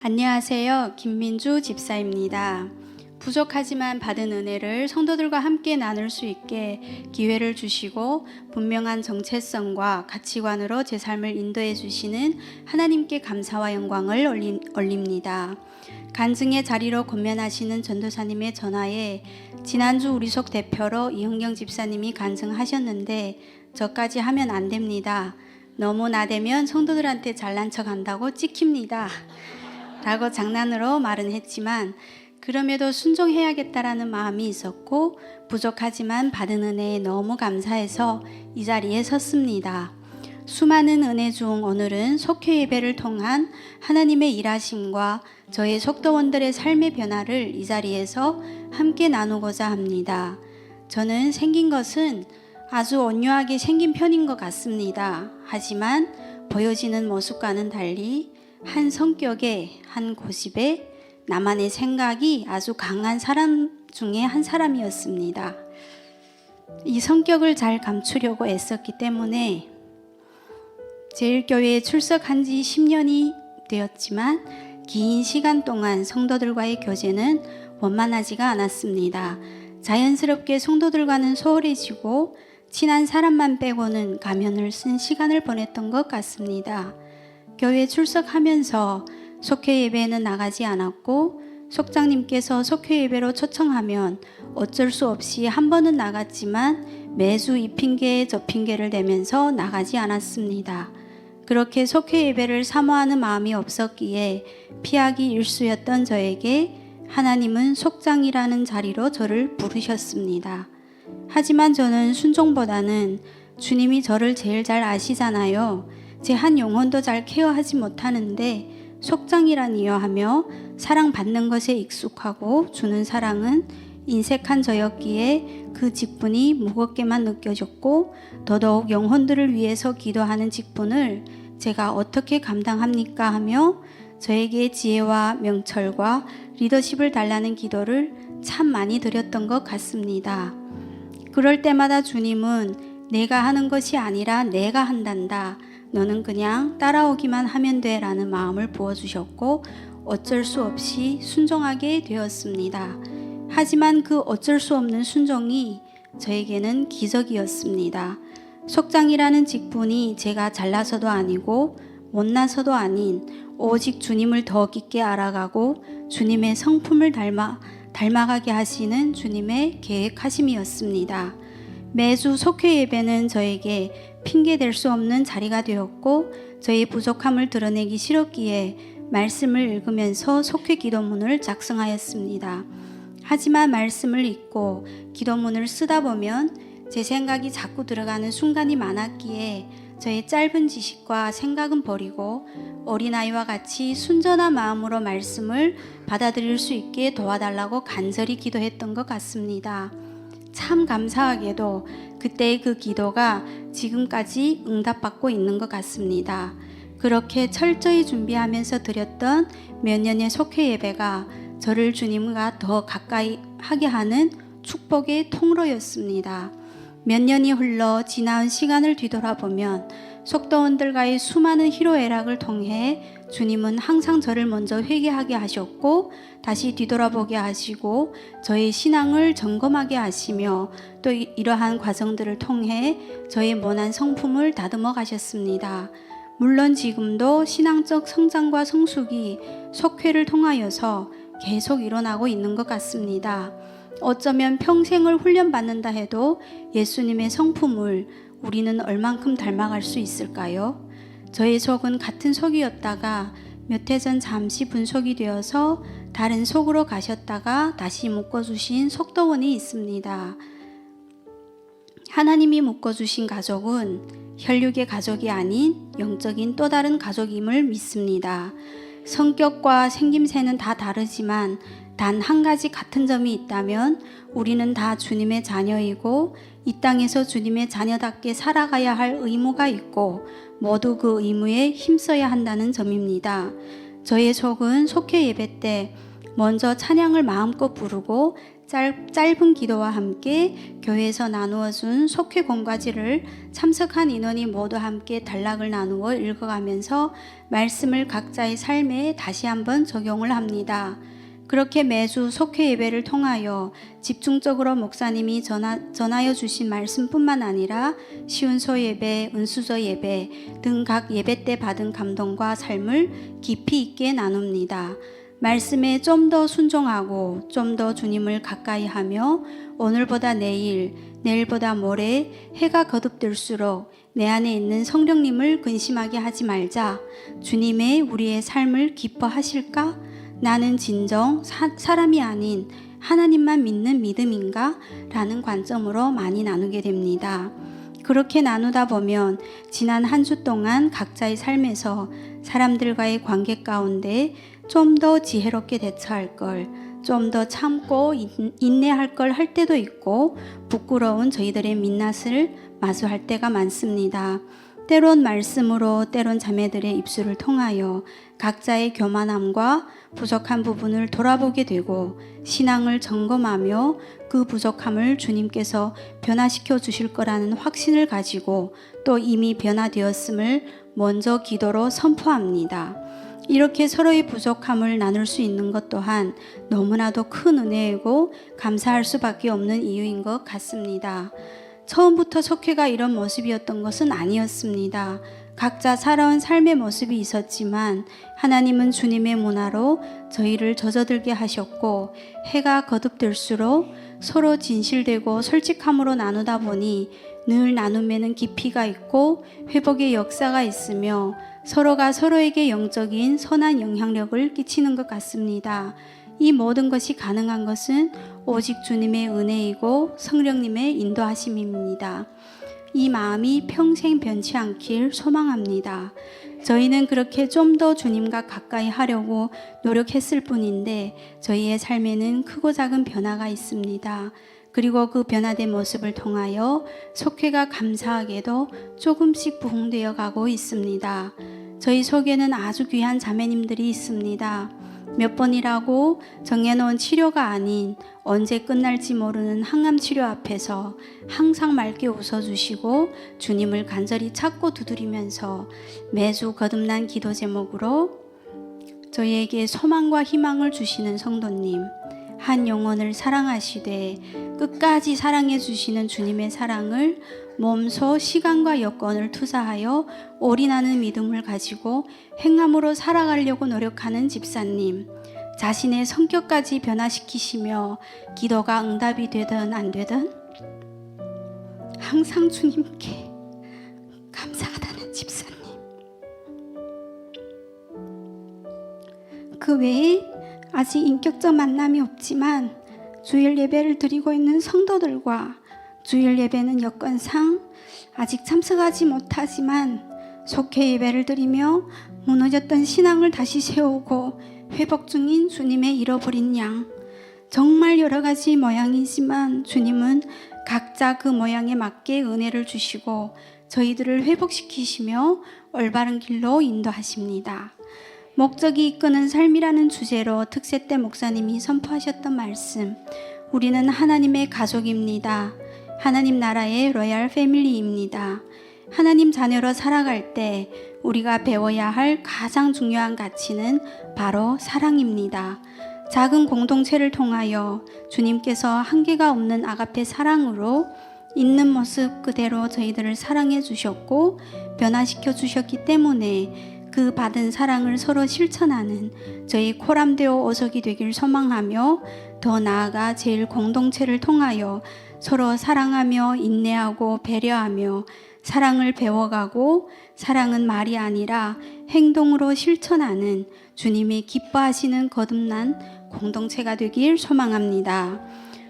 안녕하세요. 김민주 집사입니다. 부족하지만 받은 은혜를 성도들과 함께 나눌 수 있게 기회를 주시고 분명한 정체성과 가치관으로 제 삶을 인도해 주시는 하나님께 감사와 영광을 올립니다. 간증의 자리로 권면하시는 전도사님의 전화에 지난주 우리 속 대표로 이흥경 집사님이 간증하셨는데 저까지 하면 안 됩니다. 너무 나대면 성도들한테 잘난 척 한다고 찍힙니다. 라고 장난으로 말은 했지만 그럼에도 순종해야겠다라는 마음이 있었고 부족하지만 받은 은혜에 너무 감사해서 이 자리에 섰습니다. 수많은 은혜 중 오늘은 속회 예배를 통한 하나님의 일하심과 저의 속도원들의 삶의 변화를 이 자리에서 함께 나누고자 합니다. 저는 생긴 것은 아주 온유하게 생긴 편인 것 같습니다. 하지만 보여지는 모습과는 달리 한 성격에 한 고집에 나만의 생각이 아주 강한 사람 중에 한 사람이었습니다. 이 성격을 잘 감추려고 애썼기 때문에 제일교회에 출석한 지 10년이 되었지만 긴 시간 동안 성도들과의 교제는 원만하지가 않았습니다. 자연스럽게 성도들과는 소홀해지고 친한 사람만 빼고는 가면을 쓴 시간을 보냈던 것 같습니다. 교회에 출석하면서 속회 예배에는 나가지 않았고 속장님께서 속회 예배로 초청하면 어쩔 수 없이 한 번은 나갔지만 매주 이 핑계 저 핑계를 대면서 나가지 않았습니다. 그렇게 속회 예배를 사모하는 마음이 없었기에 피하기 일쑤였던 저에게 하나님은 속장이라는 자리로 저를 부르셨습니다. 하지만 저는 순종보다는 주님이 저를 제일 잘 아시잖아요. 제 한 영혼도 잘 케어하지 못하는데 속장이라니요 하며 사랑받는 것에 익숙하고 주는 사랑은 인색한 저였기에 그 직분이 무겁게만 느껴졌고 더더욱 영혼들을 위해서 기도하는 직분을 제가 어떻게 감당합니까 하며 저에게 지혜와 명철과 리더십을 달라는 기도를 참 많이 드렸던 것 같습니다. 그럴 때마다 주님은 내가 하는 것이 아니라 내가 한단다. 너는 그냥 따라오기만 하면 돼 라는 마음을 부어주셨고 어쩔 수 없이 순종하게 되었습니다. 하지만 그 어쩔 수 없는 순종이 저에게는 기적이었습니다. 속장이라는 직분이 제가 잘나서도 아니고 못나서도 아닌 오직 주님을 더 깊게 알아가고 주님의 성품을 닮아가게 하시는 주님의 계획하심이었습니다. 매주 속회 예배는 저에게 핑계댈 수 없는 자리가 되었고 저의 부족함을 드러내기 싫었기에 말씀을 읽으면서 속회 기도문을 작성하였습니다. 하지만 말씀을 읽고 기도문을 쓰다 보면 제 생각이 자꾸 들어가는 순간이 많았기에 저의 짧은 지식과 생각은 버리고 어린아이와 같이 순전한 마음으로 말씀을 받아들일 수 있게 도와달라고 간절히 기도했던 것 같습니다. 참 감사하게도 그때의 그 기도가 지금까지 응답받고 있는 것 같습니다. 그렇게 철저히 준비하면서 드렸던 몇 년의 속회 예배가 저를 주님과 더 가까이 하게 하는 축복의 통로였습니다. 몇 년이 흘러 지나온 시간을 뒤돌아보면 속도원들과의 수많은 희로애락을 통해 주님은 항상 저를 먼저 회개하게 하셨고 다시 뒤돌아보게 하시고 저의 신앙을 점검하게 하시며 또 이러한 과정들을 통해 저의 모난 성품을 다듬어 가셨습니다. 물론 지금도 신앙적 성장과 성숙이 속회를 통하여서 계속 일어나고 있는 것 같습니다. 어쩌면 평생을 훈련받는다 해도 예수님의 성품을 우리는 얼만큼 닮아갈 수 있을까요? 저의 속은 같은 속이었다가 몇 해 전 잠시 분속이 되어서 다른 속으로 가셨다가 다시 묶어주신 속도원이 있습니다. 하나님이 묶어주신 가족은 혈육의 가족이 아닌 영적인 또 다른 가족임을 믿습니다. 성격과 생김새는 다 다르지만 단 한 가지 같은 점이 있다면 우리는 다 주님의 자녀이고 이 땅에서 주님의 자녀답게 살아가야 할 의무가 있고 모두 그 의무에 힘써야 한다는 점입니다. 저의 속은 속회 예배 때 먼저 찬양을 마음껏 부르고 짧은 기도와 함께 교회에서 나누어 준 속회 공과지를 참석한 인원이 모두 함께 단락을 나누어 읽어가면서 말씀을 각자의 삶에 다시 한번 적용을 합니다. 그렇게 매주 속회 예배를 통하여 집중적으로 목사님이 전하여 주신 말씀뿐만 아니라 시운소 예배, 은수저 예배 등 각 예배 때 받은 감동과 삶을 깊이 있게 나눕니다. 말씀에 좀 더 순종하고 좀 더 주님을 가까이 하며 오늘보다 내일, 내일보다 모레 해가 거듭될수록 내 안에 있는 성령님을 근심하게 하지 말자. 주님의 우리의 삶을 기뻐하실까? 나는 진정 사람이 아닌 하나님만 믿는 믿음인가? 라는 관점으로 많이 나누게 됩니다. 그렇게 나누다 보면 지난 한 주 동안 각자의 삶에서 사람들과의 관계 가운데 좀 더 지혜롭게 대처할 걸, 좀 더 참고 인내할 걸 할 때도 있고 부끄러운 저희들의 민낯을 마주할 때가 많습니다. 때론 말씀으로, 때론 자매들의 입술을 통하여 각자의 교만함과 부족한 부분을 돌아보게 되고 신앙을 점검하며 그 부족함을 주님께서 변화시켜 주실 거라는 확신을 가지고 또 이미 변화되었음을 먼저 기도로 선포합니다. 이렇게 서로의 부족함을 나눌 수 있는 것 또한 너무나도 큰 은혜이고 감사할 수밖에 없는 이유인 것 같습니다. 처음부터 속회가 이런 모습이었던 것은 아니었습니다. 각자 살아온 삶의 모습이 있었지만 하나님은 주님의 문화로 저희를 젖어들게 하셨고 해가 거듭될수록 서로 진실되고 솔직함으로 나누다 보니 늘 나눔에는 깊이가 있고 회복의 역사가 있으며 서로가 서로에게 영적인 선한 영향력을 끼치는 것 같습니다. 이 모든 것이 가능한 것은 오직 주님의 은혜이고 성령님의 인도하심입니다. 이 마음이 평생 변치 않길 소망합니다. 저희는 그렇게 좀 더 주님과 가까이 하려고 노력했을 뿐인데 저희의 삶에는 크고 작은 변화가 있습니다. 그리고 그 변화된 모습을 통하여 속회가 감사하게도 조금씩 부흥되어 가고 있습니다. 저희 속에는 아주 귀한 자매님들이 있습니다. 몇 번이라고 정해놓은 치료가 아닌 언제 끝날지 모르는 항암 치료 앞에서 항상 맑게 웃어주시고 주님을 간절히 찾고 두드리면서 매주 거듭난 기도 제목으로 저희에게 소망과 희망을 주시는 성도님, 한 영혼을 사랑하시되 끝까지 사랑해 주시는 주님의 사랑을 몸소 시간과 여건을 투자하여 올인하는 믿음을 가지고 행함으로 살아가려고 노력하는 집사님, 자신의 성격까지 변화시키시며 기도가 응답이 되든 안 되든 항상 주님께 감사하다는 집사님, 그 외에 아직 인격적 만남이 없지만 주일 예배를 드리고 있는 성도들과 주일 예배는 여건상 아직 참석하지 못하지만 속회 예배를 드리며 무너졌던 신앙을 다시 세우고 회복 중인 주님의 잃어버린 양, 정말 여러 가지 모양이지만 주님은 각자 그 모양에 맞게 은혜를 주시고 저희들을 회복시키시며 올바른 길로 인도하십니다. 목적이 이끄는 삶이라는 주제로 특세 때 목사님이 선포하셨던 말씀, 우리는 하나님의 가족입니다. 하나님 나라의 로얄 패밀리입니다. 하나님 자녀로 살아갈 때 우리가 배워야 할 가장 중요한 가치는 바로 사랑입니다. 작은 공동체를 통하여 주님께서 한계가 없는 아가페 사랑으로 있는 모습 그대로 저희들을 사랑해 주셨고 변화시켜 주셨기 때문에 그 받은 사랑을 서로 실천하는 저희 코람데오 오석이 되길 소망하며 더 나아가 제일 공동체를 통하여 서로 사랑하며 인내하고 배려하며 사랑을 배워가고 사랑은 말이 아니라 행동으로 실천하는 주님이 기뻐하시는 거듭난 공동체가 되길 소망합니다.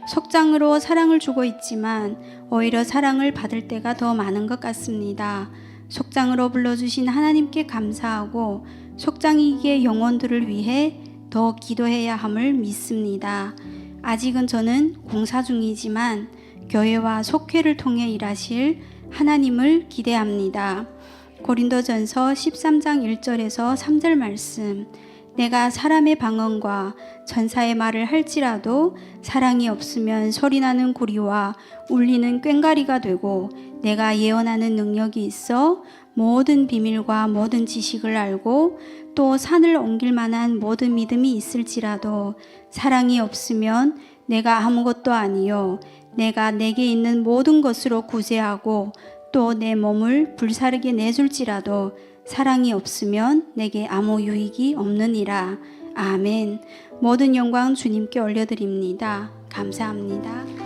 속장으로 사랑을 주고 있지만 오히려 사랑을 받을 때가 더 많은 것 같습니다. 속장으로 불러주신 하나님께 감사하고 속장이기의 영혼들을 위해 더 기도해야 함을 믿습니다. 아직은 저는 공사 중이지만 교회와 속회를 통해 일하실 하나님을 기대합니다. 고린도전서 13장 1절에서 3절 말씀, 내가 사람의 방언과 천사의 말을 할지라도 사랑이 없으면 소리나는 구리와 울리는 꽹과리가 되고, 내가 예언하는 능력이 있어 모든 비밀과 모든 지식을 알고 또 산을 옮길 만한 모든 믿음이 있을지라도 사랑이 없으면 내가 아무것도 아니요 내가 내게 있는 모든 것으로 구제하고 또 내 몸을 불사르게 내줄지라도 사랑이 없으면 내게 아무 유익이 없느니라. 아멘. 모든 영광 주님께 올려드립니다. 감사합니다.